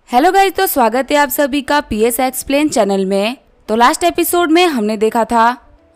Hello guys, तो स्वागत है आप सभी का पीएस एक्सप्लेन चैनल में। तो लास्ट एपिसोड में हमने देखा था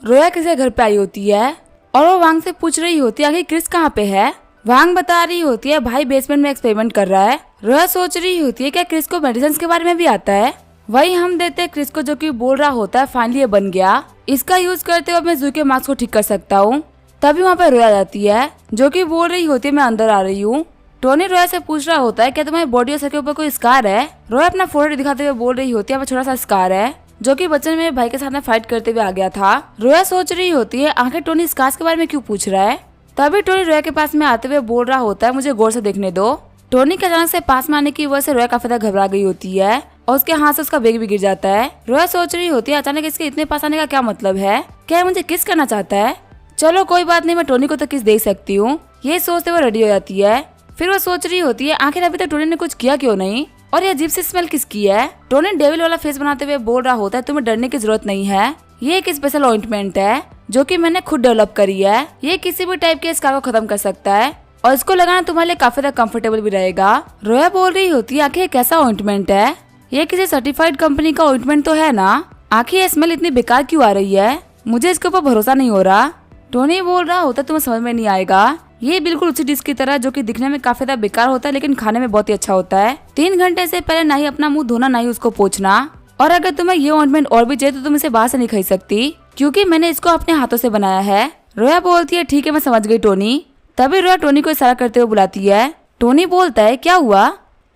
रोया किसी घर पे आई होती है और वो वांग से पूछ रही होती है आखिर क्रिस कहाँ पे है। वांग बता रही होती है भाई बेसमेंट में एक्सपेरिमेंट कर रहा है। रोया सोच रही होती है क्या क्रिस को मेडिसिन के बारे में भी आता है। वही हम देते हैं क्रिस को जो कि बोल रहा होता है फाइनली ये बन गया, इसका यूज करते हुए मैं जू के मार्क्स को ठीक कर सकता हूँ। तभी वहाँ पे रोया जाती है जो कि बोल रही होती है मैं अंदर आ रही हूँ। टोनी रोया से पूछ रहा होता है क्या तुम्हारी बॉडी और सर के ऊपर कोई स्कार है। रोया अपना फोटो दिखाते हुए बोल रही होती है वो छोटा सा स्कार है जो कि बचपन में मेरे भाई के साथ में फाइट करते हुए आ गया था। रोया सोच रही होती है आखिर टोनी स्कार्स के बारे में क्यों पूछ रहा है। तभी टोनी रोया के पास में आते हुए बोल रहा होता है मुझे गौर से देखने दो। टोनी के अचानक से पास में आने की वजह से रोया काफी ज्यादा घबरा गई होती है और उसके हाथ से उसका बैग भी गिर जाता है। रोया सोच रही होती है अचानक इसके इतने पास आने का क्या मतलब है, क्या मुझे किस करना चाहता है। चलो कोई बात नहीं, मैं टोनी को तो किस दे सकती हूँ। ये सोचते हुए रेडी हो जाती है। फिर वो सोच रही होती है आखिर अभी तक टोनी ने कुछ किया क्यों नहीं और ये अजीब सी स्मेल किसकी है। टोनी डेविल वाला फेस बनाते हुए बोल रहा होता है तुम्हें डरने की जरूरत नहीं है, ये एक स्पेशल ऑइंटमेंट है जो कि मैंने खुद डेवलप करी है। ये किसी भी टाइप के स्कार को खत्म कर सकता है और इसको लगाना तुम्हारे लिए काफी ज्यादा कंफर्टेबल भी रहेगा। रोया बोल रही होती है आखिर कैसा ऑइंटमेंट है, ये किसी सर्टिफाइड कंपनी का ऑइंटमेंट तो है ना, आखिर ये स्मेल इतनी बेकार क्यों आ रही है, मुझे इसके ऊपर भरोसा नहीं हो रहा। टोनी बोल रहा होता है तुम्हें समझ में नहीं आएगा, ये बिल्कुल उसी डिश की तरह जो कि दिखने में काफी ज्यादा बेकार होता है लेकिन खाने में बहुत ही अच्छा होता है। 3 घंटे से पहले ना ही अपना मुंह धोना ना ही उसको पोंछना, और अगर तुम्हें ये ऑइंटमेंट और भी चाहिए तो तुम इसे बाहर से नहीं खरीद सकती क्योंकि मैंने इसको अपने हाथों से बनाया है। रोया बोलती है ठीक है मैं समझ गई टोनी। तभी रोया टोनी को इशारा करते हुए बुलाती है। टोनी बोलता है क्या हुआ।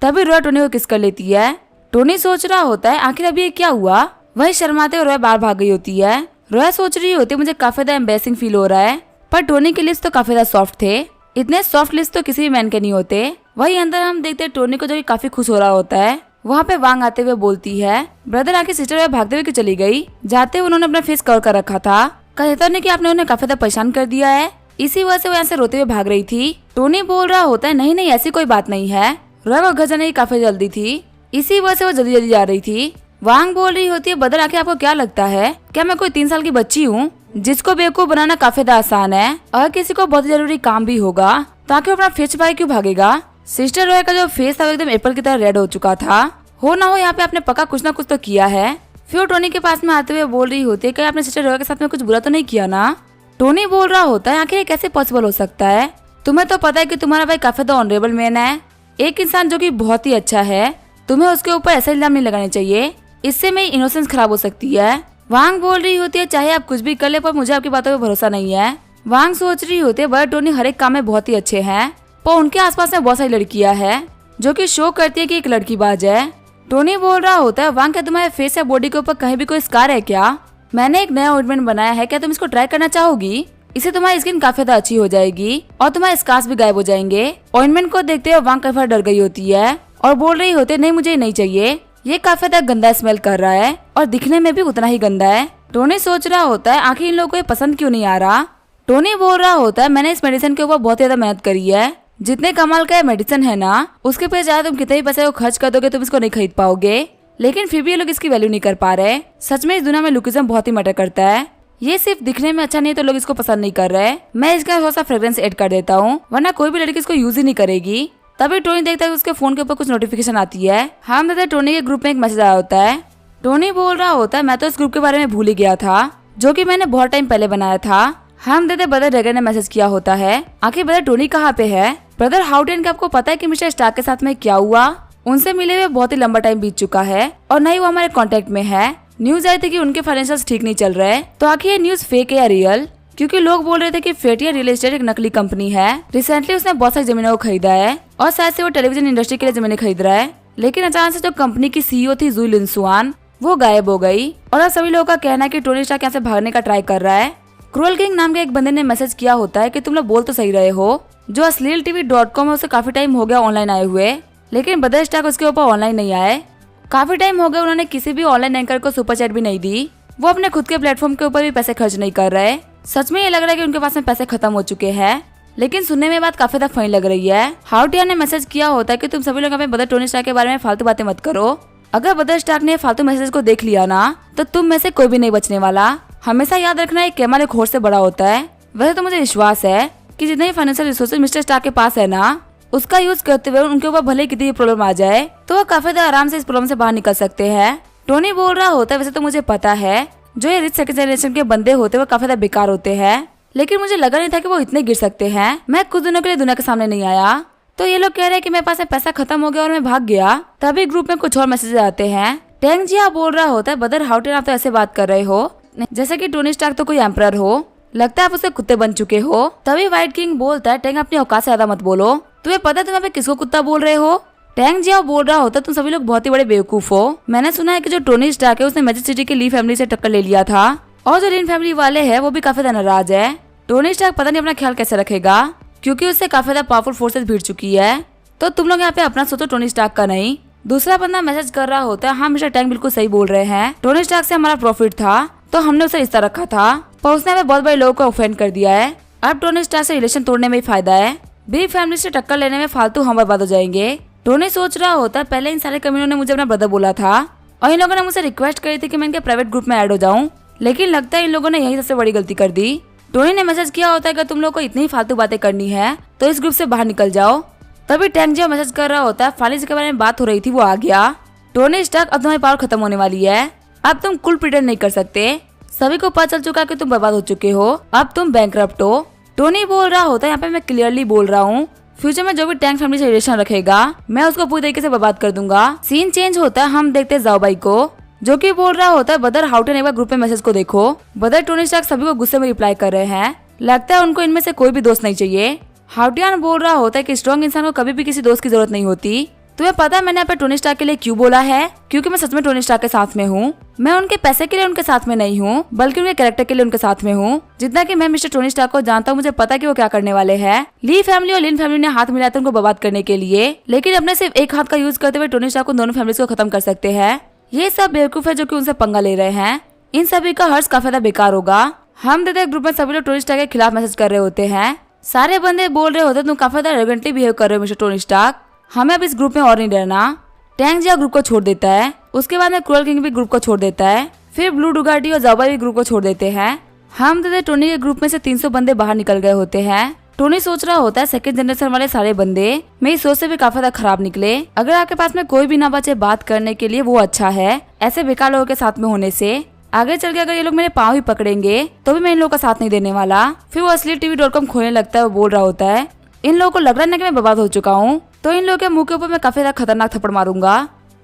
तभी रोया टोनी को किस कर लेती है। टोनी सोच रहा होता है आखिर अभी ये क्या हुआ। वही शर्माते हुए रोया बाहर भाग गई होती है। रोया सोच रही होती है मुझे काफी ज्यादा एम्बैरेसिंग फील हो रहा है, पर टोनी के लिप्स तो काफी ज्यादा सॉफ्ट थे, इतने सॉफ्ट लिप्स तो किसी भी मैन के नहीं होते। वही अंदर हम देखते हैं टोनी को जो कि काफी खुश हो रहा होता है। वहाँ पे वांग आते हुए बोलती है ब्रदर आखिर सिस्टर वे भागते हुए क्यों चली गई, जाते हुए उन्होंने अपना फेस कवर कर रखा था, कहता नहीं कि आपने उन्हें काफी ज्यादा परेशान कर दिया है, इसी वजह से वो यहाँ से रोते हुए भाग रही थी। टोनी बोल रहा होता है नहीं नहीं ऐसी कोई बात नहीं है, रोया को घर जाने की काफी जल्दी थी, इसी वजह से वो जल्दी जल्दी जा रही थी। वांग बोल रही होती है ब्रदर आखिर आपको क्या लगता है क्या मैं कोई 3 साल की बच्ची हूँ जिसको बेवकूफ बनाना काफी ज्यादा आसान है, अगर किसी को बहुत जरूरी काम भी होगा तो आखिर अपना फेस छुपाए क्यों भागेगा। सिस्टर रोया का जो फेस था वो एकदम एप्पल की तरह रेड हो चुका था, हो ना हो यहाँ पे आपने पक्का कुछ ना कुछ तो किया है। फिर टोनी के पास में आते हुए बोल रही होती है कि आपने सिस्टर रोया के साथ में कुछ बुरा तो नहीं किया ना। टोनी बोल रहा होता है आखिर कैसे पॉसिबल हो सकता है, तुम्हें तो पता है कि तुम्हारा भाई काफी ज्यादा ऑनरेबल मैन है, एक इंसान जो कि बहुत ही अच्छा है, तुम्हें उसके ऊपर ऐसा इल्जाम नहीं लगाने चाहिए, इससे मेरी इनोसेंस खराब हो सकती है। वांग बोल रही होती है चाहे आप कुछ भी कर ले पर मुझे आपकी बातों पे भरोसा नहीं है। वांग सोच रही होती है बड़ा टोनी हर एक काम में बहुत ही अच्छे हैं, पर उनके आसपास में बहुत सारी लड़कियां हैं जो कि शो करती है कि एक लड़की बाज है। टोनी बोल रहा होता है वांग क्या तुम्हारे फेस या बॉडी के ऊपर कहीं भी कोई स्कार है क्या, मैंने एक नया ऑइंटमेंट बनाया है, क्या तुम इसको ट्राई करना चाहोगी, इससे तुम्हारी स्किन काफी ज्यादा अच्छी हो जाएगी और तुम्हारे स्कार्स भी गायब हो जाएंगे। ऑइंटमेंट को देखते हुए वांग काफी डर गई होती है और बोल रही होती है नहीं मुझे नहीं चाहिए, ये काफी ज्यादा गंदा स्मेल कर रहा है और दिखने में भी उतना ही गंदा है। टोनी सोच रहा होता है आखिर इन लोगों को ये पसंद क्यों नहीं आ रहा। टोनी बोल रहा होता है मैंने इस मेडिसिन के ऊपर बहुत ज्यादा मेहनत करी है, जितने कमाल का मेडिसिन है ना उसके पे ज्यादा तुम कितने भी पैसे को खर्च कर दोगे तुम इसको नहीं खरीद पाओगे, लेकिन फिर भी ये लोग इसकी वैल्यू नहीं कर पा रहे। सच में इस दुनिया में लुकिज्म बहुत ही मैटर करता है, ये सिर्फ दिखने में अच्छा नहीं तो लोग इसको पसंद नहीं कर रहे। मैं इसका थोड़ा सा फ्रेग्रेंस ऐड कर देता हूँ वरना कोई भी लड़की इसको यूज ही नहीं करेगी। तभी टोनी देखता है कि उसके फोन के ऊपर कुछ नोटिफिकेशन आती है। हम देखते हैं टोनी के ग्रुप में एक मैसेज आया होता है। टोनी बोल रहा होता है मैं तो इस ग्रुप के बारे में भूल ही गया था जो कि मैंने बहुत टाइम पहले बनाया था। हम देखते ब्रदर ड्रैगन ने मैसेज किया होता है आखिर ब्रदर टोनी कहाँ पे है। ब्रदर हाउडेन का आपको पता है कि मिस्टर स्टार्क के साथ में क्या हुआ, उनसे मिले हुए बहुत ही लंबा टाइम बीत चुका है और न ही वो हमारे कॉन्टेक्ट में है। न्यूज आई थी कि उनके फाइनेंशियल ठीक नहीं चल रहे, तो आखिर ये न्यूज फेक है या रियल, क्योंकि लोग बोल रहे थे कि फेटिया रियल एस्टेट एक नकली कंपनी है, रिसेंटली उसने बहुत सारी जमीनों को खरीदा है और शायद से वो टेलीविजन इंडस्ट्री के लिए जमीनें खरीद रहा है, लेकिन अचानक से जो कंपनी की सीईओ थी जुई लिनसुआन वो गायब हो गई और अब सभी लोगों का कहना है कि टोनी स्टार्क यहाँ से भागने का ट्राई कर रहा है। क्रूअल किंग नाम के एक बंदे ने मैसेज किया होता है कि तुम लोग बोल तो सही रहे हो, जो asleeltv.com है उसे काफी टाइम हो गया ऑनलाइन आए हुए, लेकिन ब्रदर स्टार्क उसके ऊपर ऑनलाइन नहीं आए, काफी टाइम हो गया उन्होंने किसी भी ऑनलाइन एंकर को सुपर चैट भी नहीं दी, वो अपने खुद के प्लेटफॉर्म के ऊपर भी पैसे खर्च नहीं कर रहे। सच में ये लग रहा है कि उनके पास में पैसे खत्म हो चुके हैं, लेकिन सुनने में बात काफी ज्यादा फनी लग रही है। हाउटिया ने मैसेज किया होता है कि तुम सभी लोग अपने ब्रदर टोनी स्टार्क के बारे में फालतू बातें मत करो, अगर ब्रदर स्टार्क ने फालतू मैसेज को देख लिया ना तो तुम में से कोई भी नहीं बचने वाला। हमेशा याद रखना एक कैमल एक घोड़ से बड़ा होता है। वैसे तो मुझे विश्वास है कि जितने फाइनेंशियल रिसोर्सेज मिस्टर स्टार्क के पास है ना उसका यूज करते हुए उनके ऊपर भले कितनी प्रॉब्लम आ जाए तो वो काफी ज्यादा आराम से इस प्रॉब्लम से बाहर निकल सकते हैं। टोनी बोल रहा होता है, वैसे तो मुझे पता है जो ये रिच सेकंड जनरेशन के बंदे होते हैं वो काफी ज्यादा बेकार होते हैं, लेकिन मुझे लगा नहीं था कि वो इतने गिर सकते हैं। मैं कुछ दिनों के लिए दुनिया के सामने नहीं आया तो ये लोग कह रहे हैं कि मेरे पास में पैसा खत्म हो गया और मैं भाग गया। तभी ग्रुप में कुछ और मैसेज आते हैं। टैंक जिया बोल रहा होता है, बदर हाउटेन आप तो ऐसे बात कर रहे हो जैसे कि टोनी स्टार्क तो कोई एम्परर हो, लगता है आप उसके कुत्ते बन चुके हो। तभी व्हाइट किंग बोलता है, टैंक अपनी औकात से ज्यादा मत बोलो, तुम्हें पता है तुम यहाँ पे किसको कुत्ता बोल रहे हो। टैंक जिया बोल रहा होता है, तुम सभी लोग बहुत ही बड़े बेवकूफ हो। मैंने सुना है कि जो टोनी स्टार्क है उसने मैजिक सिटी की ली फैमिली से टक्कर ले लिया था और जो लिन फैमिली वाले हैं वो भी काफी ज्यादा नाराज है। टोनी स्टार्क पता नहीं अपना ख्याल कैसे रखेगा क्योंकि उससे काफी ज्यादा पावरफुल फोर्सेस भिड़ चुकी है। तो तुम लोग यहाँ पे अपना सोचो, टोनी स्टार्क का नहीं। दूसरा बंदा मैसेज कर रहा होता है, हाँ मिस्टर टैंक बिल्कुल सही बोल रहे हैं, टोनी स्टार्क से हमारा प्रॉफिट था तो हमने उसे रिश्ता रखा था पर उसने हमें बहुत बड़े लोगों को ऑफेंड कर दिया है। अब टोनी स्टार्क से रिलेशन तोड़ने में ही फायदा है, बिग फैमिली से टक्कर लेने में फालतू हम बर्बाद हो जाएंगे। टोनी सोच रहा होता है, पहले इन सारे कमीनों ने मुझे अपना ब्रदर बोला था और इन लोगों ने मुझसे रिक्वेस्ट करी थी कि मैं इनके प्राइवेट ग्रुप में ऐड हो जाऊं, लेकिन लगता है इन लोगों ने यही सबसे बड़ी गलती कर दी। टोनी ने मैसेज किया होता है कि तुम लोग को इतनी फालतू बातें करनी है तो इस ग्रुप से बाहर निकल जाओ। तभी टैंक जो मैसेज कर रहा होता है, फाइनली जिसके बारे में बात हो रही थी वो आ गया। टोनी स्टार्क, अब तुम्हारी पावर खत्म होने वाली है, अब तुम कुल प्रिटेंड नहीं कर सकते, सभी को पता चल चुका है कि तुम बर्बाद हो चुके हो, अब तुम बैंकरप्ट हो। टोनी बोल रहा होता है, यहाँ पे मैं क्लियरली बोल रहा हूँ फ्यूचर में जो भी टैंक फैमिली से रिलेशन रखेगा मैं उसको पूरी तरीके से बर्बाद कर दूंगा। सीन चेंज होता है, हम देखते हैं जाओबाई को जो कि बोल रहा होता है, बदर हाउटेन एक बार ग्रुप में मैसेज को देखो। बदर टोनी स्टार्क सभी को गुस्से में रिप्लाई कर रहे हैं, लगता है उनको इनमें से कोई भी दोस्त नहीं चाहिए। हाउटियान बोल रहा होता है कि स्ट्रॉन्ग इंसान को कभी भी किसी दोस्त की जरूरत नहीं होती। तुम्हें पता है मैंने यहाँ पे टोनी स्टार्क के लिए क्यों बोला है? क्योंकि मैं सच में टोनी स्टार्क के साथ में हूँ। मैं उनके पैसे के लिए उनके साथ में नहीं हूँ बल्कि उनके कैरेक्टर के लिए उनके साथ में हूँ। जितना कि मैं मिस्टर टोनी स्टार्क को जानता हूँ मुझे पता है कि वो क्या करने वाले हैं। ली फैमिली और लिन फैमिली ने हाथ मिलाया था उनको बर्बाद करने के लिए, लेकिन अपने सिर्फ एक हाथ का यूज करते हुए टोनी स्टार्क को दोनों फैमिली को खत्म कर सकते हैं। ये सब बेवकूफ है जो कि उनसे पंगा ले रहे हैं। इन सभी का हर्ष काफी ज्यादा बेकार होगा। हम देखते ग्रुप में सभी लोग टोनी स्टार्क के खिलाफ मैसेज कर रहे होते हैं। सारे बंदे बोल रहे होते तुम काफी ज्यादा एरोगेंटली बिहेव कर रहे हो मिस्टर टोनी स्टार्क, हमें अब इस ग्रुप में और नहीं रहना। टैंक जिया ग्रुप को छोड़ देता है, उसके बाद में क्रूअल किंग भी ग्रुप को छोड़ देता है, फिर ब्लू डुगाटी और जाओबाई भी ग्रुप को छोड़ देते हैं। हम देखते टोनी के ग्रुप में से 300 बंदे बाहर निकल गए होते हैं। टोनी सोच रहा होता है सेकंड जनरेशन वाले सारे बंदे मेरी सोच से भी काफी ज्यादा खराब निकले। अगर आपके पास में कोई भी ना बचे बात करने के लिए वो अच्छा है, ऐसे बेकार लोगों के साथ में होने से। आगे चल के अगर ये लोग मेरे पाँव ही पकड़ेंगे तो भी मैं इन लोगों का साथ नहीं देने वाला। फिर वो असली TV.com खोलने लगता है, वो बोल रहा होता है इन लोगों को लग रहा है कि मैं बर्बाद हो चुका हूँ तो इन लोगों के मुंह के ऊपर मैं काफी ज्यादा खतरनाक थप्पड़ मारूंगा।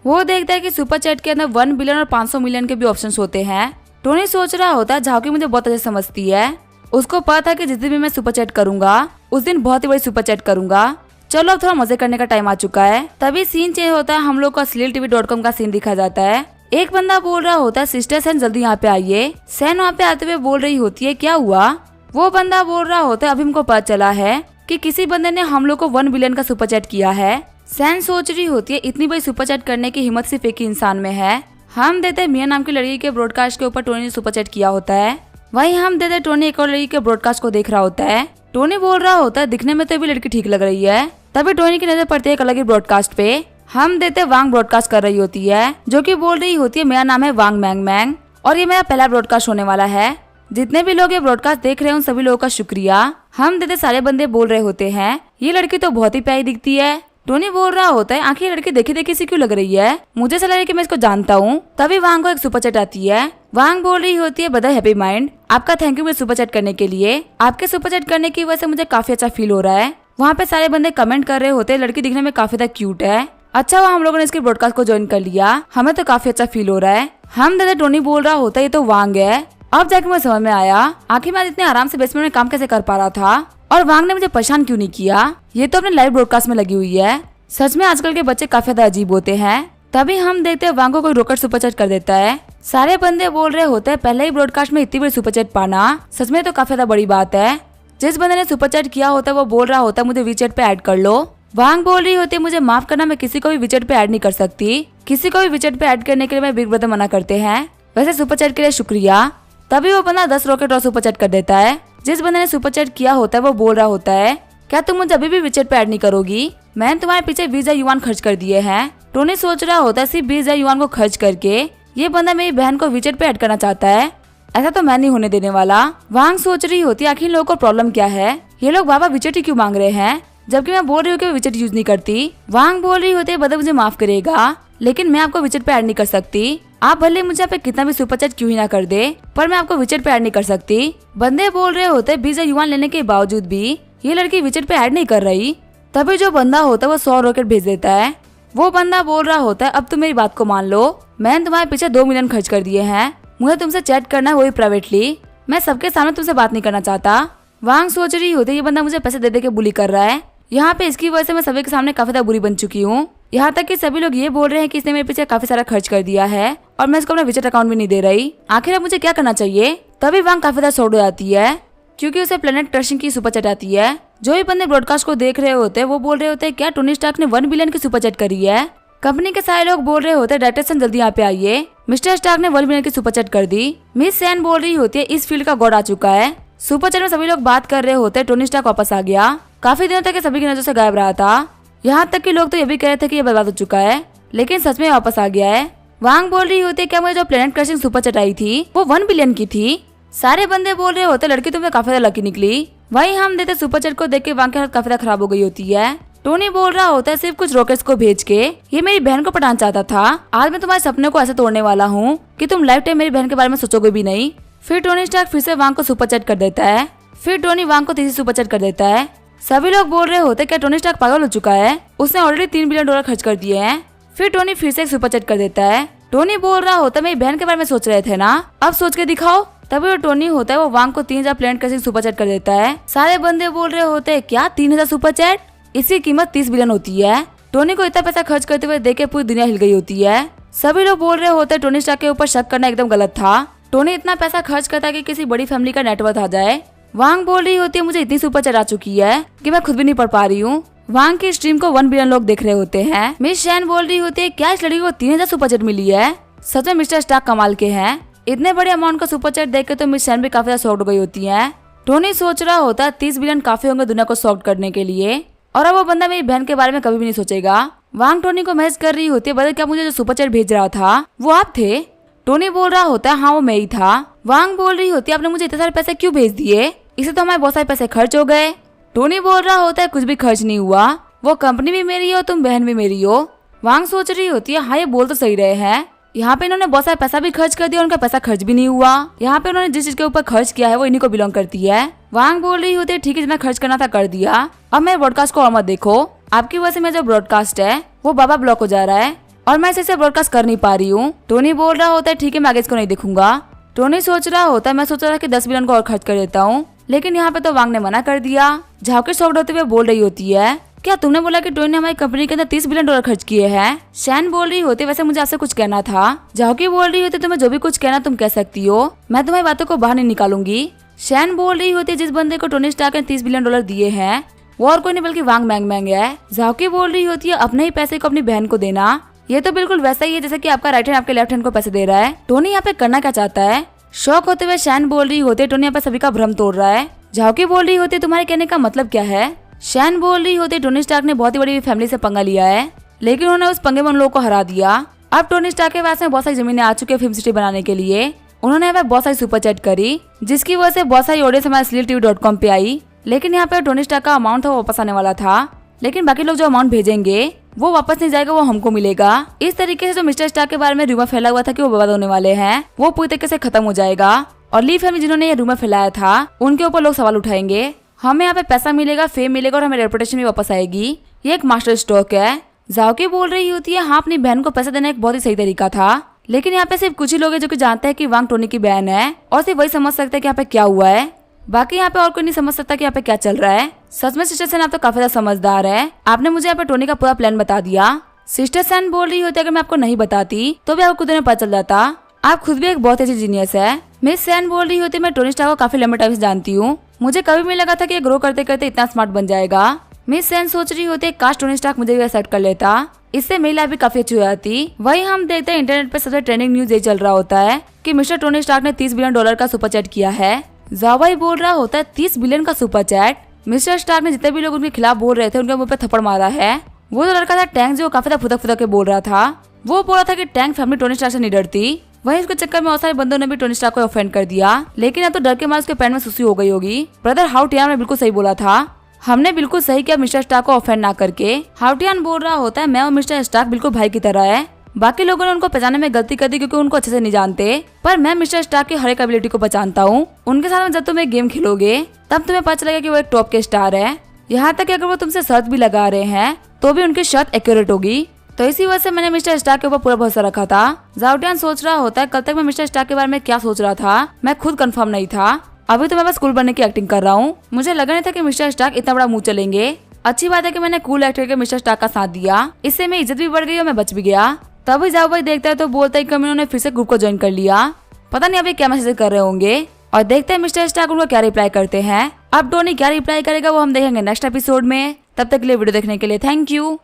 वो देखता है कि सुपर चैट के अंदर 1 बिलियन और 500 मिलियन के भी ऑप्शंस होते हैं। टोनी सोच रहा होता है झाँकी मुझे बहुत अच्छे समझती है, उसको पता है कि जिस दिन भी मैं सुपर चैट करूंगा उस दिन बहुत ही बड़ी सुपर चैट करूंगा। चलो अब थोड़ा मजे करने का टाइम आ चुका है। तभी सीन चेंज होता है, हम लोग को असलील TV.com का सीन दिखा जाता है। एक बंदा बोल रहा होता है सिस्टर सैन जल्दी यहाँ पे आइए। सैन वहाँ पे आते हुए बोल रही होती है क्या हुआ? वो बंदा बोल रहा होता है अभी हमको पता चला है कि किसी बंदे ने हम लोग को 1 बिलियन का सुपर चैट किया है। सैन सोच रही होती है इतनी बड़ी सुपर चैट करने की हिम्मत सिर्फ एक ही इंसान में है। हम देते मिया नाम की लड़की के ब्रॉडकास्ट के ऊपर टोनी ने सुपर चैट किया होता है। वहीं हम देते टोनी एक और लड़की के ब्रॉडकास्ट को देख रहा होता है। टोनी बोल रहा होता है दिखने में तो भी लड़की ठीक लग रही है। तभी टोनी की नजर पड़ती है एक अलग ही ब्रॉडकास्ट पे। हम देते वांग ब्रॉडकास्ट कर रही होती है जो कि बोल रही होती है मेरा नाम है वांग मैंग मैंग और ये मेरा पहला ब्रॉडकास्ट होने वाला है। जितने भी लोग ये ब्रॉडकास्ट देख रहे हैं उन सभी लोगों का शुक्रिया। हम देते सारे बंदे बोल रहे होते हैं ये लड़की तो बहुत ही प्यारी दिखती है। टोनी बोल रहा होता है आखिर ये लड़की देखी देखी सी क्यों लग रही है, मुझे ऐसा लग रहा है कि मैं इसको जानता हूँ। तभी वांग को एक सुपर चैट आती है। वांग बोल रही होती है बदर हैप्पी माइंड, आपका थैंक यू मुझे सुपर चैट करने के लिए। आपके सुपर चैट करने की वजह से मुझे काफी अच्छा फील हो रहा है। वहाँ पे सारे बंदे कमेंट कर रहे होते हैं लड़की दिखने में काफी ज्यादा क्यूट है। अच्छा हुआ हम लोगों ने इसके ब्रॉडकास्ट को ज्वाइन कर लिया, हमें तो काफी अच्छा फील हो रहा है। हम दादा टोनी बोल रहा होता है ये तो वांग है। अब जाके मुझे समझ में आया आखिर मैं इतने आराम से बेसमेंट में काम कैसे कर पा रहा था और वांग ने मुझे परेशान क्यों नहीं किया। ये तो अपने लाइव ब्रॉडकास्ट में लगी हुई है। सच में आजकल के बच्चे काफी ज्यादा अजीब होते हैं। तभी हम देखते हैं वांग को कोई रोकट सुपर चैट कर देता है। सारे बंदे बोल रहे होते हैं पहले ही ब्रॉडकास्ट में इतनी बड़ी सुपर चैट पाना सच में तो काफी ज्यादा बड़ी बात है। जिस बंदे ने सुपर चैट किया होता है वो बोल रहा होता है मुझे वीचैट पे ऐड कर लो। वांग बोल रही होती है मुझे माफ करना मैं किसी को भी वीचैट पे ऐड नहीं कर सकती। किसी को भी वीचैट पे ऐड करने के लिए मैं बिग ब्रदर मना करते हैं। वैसे सुपर चैट के लिए शुक्रिया। तभी वो बंदा 10 रॉकेट और सुपर चैट कर देता है। जिस बंदे ने सुपर चैट किया होता है वो बोल रहा होता है क्या तुम मुझे अभी भी वीचैट पे ऐड नहीं करोगी? मैंने तुम्हारे पीछे 20,000 युआन खर्च कर दिए हैं। टोनी सोच रहा होता है सिर्फ 20,000 युआन को खर्च करके ये बंदा मेरी बहन को वीचैट पे ऐड करना चाहता है, ऐसा तो मैं नहीं होने देने वाला। वांग सोच रही होती है आखिर लोगों को प्रॉब्लम क्या है, ये लोग बाबा वीचैट ही क्यों मांग रहे हैं। जबकि मैं बोल रही हूँ कि विचेट यूज नहीं करती। वांग बोल रही होती है बंदे मुझे माफ करेगा, लेकिन मैं आपको विचेट पे ऐड नहीं कर सकती। आप भले मुझे यहाँ पे कितना भी सुपर चैट क्यों ही ना कर दे, पर मैं आपको विचेट पे ऐड नहीं कर सकती। बंदे बोल रहे होते 20,000 युआन लेने के बावजूद भी ये लड़की विचेट पे ऐड नहीं कर रही। तभी जो बंदा होता है वो 100 रॉकेट भेज देता है। वो बंदा बोल रहा होता है अब तुम मेरी बात को मान लो, मैंने तुम्हारे पीछे 2 मिलियन खर्च कर दिए हैं, मुझे तुमसे चैट करना है वो भी प्राइवेटली, मैं सबके सामने तुमसे बात नहीं करना चाहता। वांग सोच रही होती है ये बंदा मुझे पैसे दे दे के बुली कर रहा है, यहाँ पे इसकी वजह से मैं सभी के सामने काफी ज्यादा बुरी बन चुकी हूँ। यहाँ तक कि सभी लोग ये बोल रहे हैं कि इसने मेरे पीछे काफी सारा खर्च कर दिया है और मैं इसको अपना विचेट अकाउंट भी नहीं दे रही। आखिर अब मुझे क्या करना चाहिए? तभी वांग काफी ज्यादा शॉर्ट हो जाती है क्योंकि उसे प्लेनेट क्रशिंग की सुपर चैट आती है। जो भी बंदे ब्रॉडकास्ट को देख रहे होते हैं वो बोल रहे होते हैं क्या टोनी स्टार्क ने 1 बिलियन की सुपर चैट करी है। कंपनी के सारे लोग बोल रहे होते हैं डायरेक्टर जल्दी यहाँ पे आइए, मिस्टर स्टार्क ने 1 बिलियन की सुपर चैट कर दी। मिस सैन बोल रही होती है इस फील्ड का गॉड आ चुका है। सुपर चैट में सभी लोग बात कर रहे होते हैं टोनी स्टार्क वापस आ गया, काफी दिनों तक सभी की नजर से गायब रहा था। यहाँ तक कि लोग तो ये भी कह रहे थे कि ये बर्बाद हो चुका है, लेकिन सच में वापस आ गया है। वांग बोल रही होती है क्या मुझे जो प्लेनेट क्रशिंग सुपर चैट आई थी वो 1 बिलियन की थी। सारे बंदे बोल रहे होते लड़की तुम्हें काफी ज्यादा लकी निकली। वहीं हम देते सुपर चैट को देख के वांग की हालत काफी ज्यादा खराब हो गई होती है। टोनी बोल रहा होता है सिर्फ कुछ रॉकेट्स को भेज के ये मेरी बहन को पटाना चाहता था, आज मैं तुम्हारे सपने को ऐसे तोड़ने वाला हूँ कि तुम लाइफ टाइम मेरी बहन के बारे में सोचोगे भी नहीं। फिर टोनी स्टार्क फिर से वांग को सुपर चैट कर देता है। फिर टोनी वांग को तीसरी सुपर चैट कर देता है। सभी लोग बोल रहे होते क्या टोनी स्टार्क पागल हो चुका है, उसने ऑलरेडी 3 बिलियन डॉलर खर्च कर दिए हैं। फिर टोनी फिर से एक सुपर चैट कर देता है। टोनी बोल रहा होता है मेरी बहन के बारे में सोच रहे थे ना, अब सोच के दिखाओ। तभी वो टोनी होता है वो वांग को 3000 प्लेनेट क्रशिंग सुपर चैट कर देता है। सारे बंदे बोल रहे होते हैं क्या 3000 सुपर चैट, इसकी कीमत 30 बिलियन होती है। टोनी को इतना पैसा खर्च करते हुए देख के पूरी दुनिया हिल गई होती है। सभी लोग बोल रहे होते हैं टोनी स्टार्क के ऊपर शक करना एकदम गलत था। टोनी इतना पैसा खर्च करता है कि किसी बड़ी फैमिली का नेटवर्थ आ जाए। वांग बोल रही होती है मुझे इतनी सुपर चैट आ चुकी है कि मैं खुद भी नहीं पढ़ पा रही हूँ। वांग की स्ट्रीम को 1 बिलियन लोग देख रहे होते हैं। मिस शैन बोल रही होती है क्या इस लड़की को 3000 सुपर चैट मिली है, सच में मिस्टर स्टार्क कमाल के हैं। इतने बड़े अमाउंट का सुपर चैट देख के तो मिस शैन भी काफी ज्यादा शॉक्ड हो गई होती है। टोनी सोच रहा होता है 30 बिलियन काफी होंगे दुनिया को शॉक्ड करने के लिए, और अब वो बंदा मेरी बहन के बारे में कभी भी नहीं सोचेगा। वांग टोनी को मैसेज कर रही होती है बदल क्या मुझे जो सुपर चैट भेज रहा था वो आप थे। टोनी बोल रहा होता है हाँ वो मैं ही था। वांग बोल रही होती है आपने मुझे इतने सारे पैसे क्यों भेज दिए, इसे तो हमारे बहुत सारे पैसे खर्च हो गए। टोनी बोल रहा होता है कुछ भी खर्च नहीं हुआ, वो कंपनी भी मेरी हो तुम बहन भी मेरी हो। वांग सोच रही होती है हाँ ये बोल तो सही रहे हैं, यहाँ पे इन्होंने बहुत सारा पैसा भी खर्च कर दिया, उनका पैसा खर्च भी नहीं हुआ। यहाँ पे उन्होंने जिस चीज के ऊपर खर्च किया है वो इन्हीं को बिलोंग करती है। वांग बोल रही होती है ठीक है जितना खर्च करना था कर दिया, अब मेरे ब्रॉडकास्ट को और मत देखो, आपकी वजह से मेरा जो ब्रॉडकास्ट है वो बाबा ब्लॉक हो जा रहा है और मैं इसे ब्रॉडकास्ट कर नहीं पा रही हूँ। टोनी बोल रहा होता है ठीक है मैं आगे इसको नहीं देखूंगा। टोनी सोच रहा होता है मैं सोच रहा था कि 10 बिलियन को और खर्च कर देता हूँ, लेकिन यहाँ पे तो वांग ने मना कर दिया। झाँकी शॉक्ड होते हुए बोल रही होती है क्या तुमने बोला कि टोनी ने हमारी कंपनी के अंदर 30 बिलियन डॉलर खर्च किए हैं। शैन बोल रही होती वैसे मुझे आपसे कुछ कहना था। झाँकी बोल रही होती तुम्हें जो भी कुछ कहना तुम कह सकती हो, मैं तुम्हारी बातों को बाहर नहीं निकालूंगी। शैन बोल रही होती जिस बंदे को टोनी स्टार्क ने 30 बिलियन डॉलर दिए हैं वो और कोई नहीं बल्कि वांग मैंग है। झाँकी बोल रही होती है अपने ही पैसे को अपनी बहन को देना, ये तो बिल्कुल वैसा ही है जैसे कि आपका राइट हैंड आपके लेफ्ट हैंड को पैसे दे रहा है। टोनी यहाँ पे करना क्या चाहता है। शौक होते हुए शैन बोल रही होती है टोनी यहाँ पे सभी का भ्रम तोड़ रहा है। झाँकी बोल रही होती है तुम्हारे कहने का मतलब क्या है। शैन बोल रही होती है टोनी स्टार्क ने बहुत ही बड़ी फैमिली से पंगा लिया है, लेकिन उन्होंने उस पंगे में उन लोगों को हरा दिया। अब टोनी स्टार्क के पास में बहुत सारी जमीनें आ चुकी है फिल्म सिटी बनाने के लिए। उन्होंने यहाँ पे बहुत सारी सुपर चैट करी जिसकी वजह से बहुत सारी ऑडियंस हमारे SleelTV.com पे आई, लेकिन यहाँ पे टोनी स्टार्क का अमाउंट था वो वापस आने वाला था, लेकिन बाकी लोग जो अमाउंट भेजेंगे वो वापस नहीं जाएगा, वो हमको मिलेगा। इस तरीके से जो मिस्टर स्टार्क के बारे में रूमर फैला हुआ था कि वो बर्बाद होने वाले हैं वो पूरी तरीके से खत्म हो जाएगा और ली फैमिली जिन्होंने ये रूमर फैलाया था उनके ऊपर लोग सवाल उठाएंगे। हमें यहाँ पे पैसा मिलेगा, फेम मिलेगा और हमें रेपुटेशन भी वापस आएगी। ये एक मास्टर स्ट्रोक है। झाँकी बोल रही होती है हाँ अपनी बहन को पैसा देना एक बहुत ही सही तरीका था, लेकिन यहाँ पे सिर्फ कुछ ही लोग हैं जो कि जानते हैं कि वांग टोनी की बहन है और सिर्फ वही समझ सकते हैं कि यहाँ पे क्या हुआ है, बाकी यहाँ पे और कोई नहीं समझ सकता कि यहाँ पे क्या चल रहा है। सच में सिस्टर सैन आप तो काफी ज्यादा समझदार है, आपने मुझे यहाँ पे टोनी का पूरा प्लान बता दिया। सिस्टर सैन बोल रही होती है अगर मैं आपको नहीं बताती तो भी आपको खुद में पता चल जाता, आप खुद भी एक बहुत अच्छी जीनियस है। मिस सैन बोल रही होती है मैं टोनी स्टार्क को काफी लंबे टाइम से जानती हूँ, मुझे कभी भी नहीं लगा था कि ये ग्रो करते करते इतना स्मार्ट बन जाएगा। मिस सैन सोच रही होती है काश टोनी स्टार्क मुझे भी एक्सेप्ट कर लेता, इससे मेरी लाइफ भी काफी अच्छी हो जाती। वही हम देखते हैं इंटरनेट पे सबसे ट्रेंडिंग न्यूज ये चल रहा होता है कि मिस्टर टोनी स्टार्क ने 30 बिलियन डॉलर का सुपर चैट किया है। जावाई बोल रहा होता है 30 बिलियन का सुपर चैट। मिस्टर स्टार्क ने जितने भी लोग उनके खिलाफ बोल रहे थे उनके मुंह पे थप्पड़ मारा है। वो जो लड़का था टैंक जो काफी फुदक फुदक के बोल रहा था, वो बोल रहा था कि टैंक फैमिली टोनी स्टार्क से नहीं डरती। वहीं इसके चक्कर में और सारे बंदों ने भी टोनी स्टार्क को ऑफेंड कर दिया, लेकिन अब तो डर के मारे उसके पैर में सुसी हो गई होगी। ब्रदर हाउ टियाम ने बिल्कुल सही बोला था, हमने बिल्कुल सही किया मिस्टर स्टार्क को ऑफेंड ना करके। हाउटियान बोल रहा होता है मैं और मिस्टर स्टार्क बिल्कुल भाई की तरह है। बाकी लोगों ने उनको पहचानने में गलती कर दी क्योंकि उनको अच्छे से नहीं जानते, पर मैं मिस्टर स्टार्क की हर एक एबिलिटी को पहचानता हूँ। उनके साथ में जब तुम एक गेम खेलोगे तब तुम्हें पता चलेगा कि वो एक टॉप के स्टार है। यहाँ तक कि अगर वो तुमसे शर्त भी लगा रहे हैं तो भी उनकी शर्त एक्यूरेट होगी। तो इसी वजह से मैंने मिस्टर स्टार्क के ऊपर पूरा भरोसा रखा था। जाउटियान सोच रहा होता है कल तक मैं मिस्टर स्टार्क के बारे में क्या सोच रहा था, मैं खुद कंफर्म नहीं था। अभी तो मैं बस कूल बनने की एक्टिंग कर रहा हूँ। मुझे लगा नहीं था कि मिस्टर स्टार्क इतना बड़ा मुंह चलेंगे। अच्छी बात है कि मैंने कूल एक्ट करके मिस्टर स्टार्क का साथ दिया, इससे मेरी इज्जत भी बढ़ गई और मैं बच भी गया। तभी जाओ भाई देखता है तो बोलता है कि उन्होंने फिर से ग्रुप को ज्वाइन कर लिया। पता नहीं अभी क्या मैसेज कर रहे होंगे और देखते हैं मिस्टर स्टार्क उनको क्या रिप्लाई करते हैं। अब टोनी क्या रिप्लाई करेगा वो हम देखेंगे नेक्स्ट एपिसोड में। तब तक के लिए वीडियो देखने के लिए थैंक यू।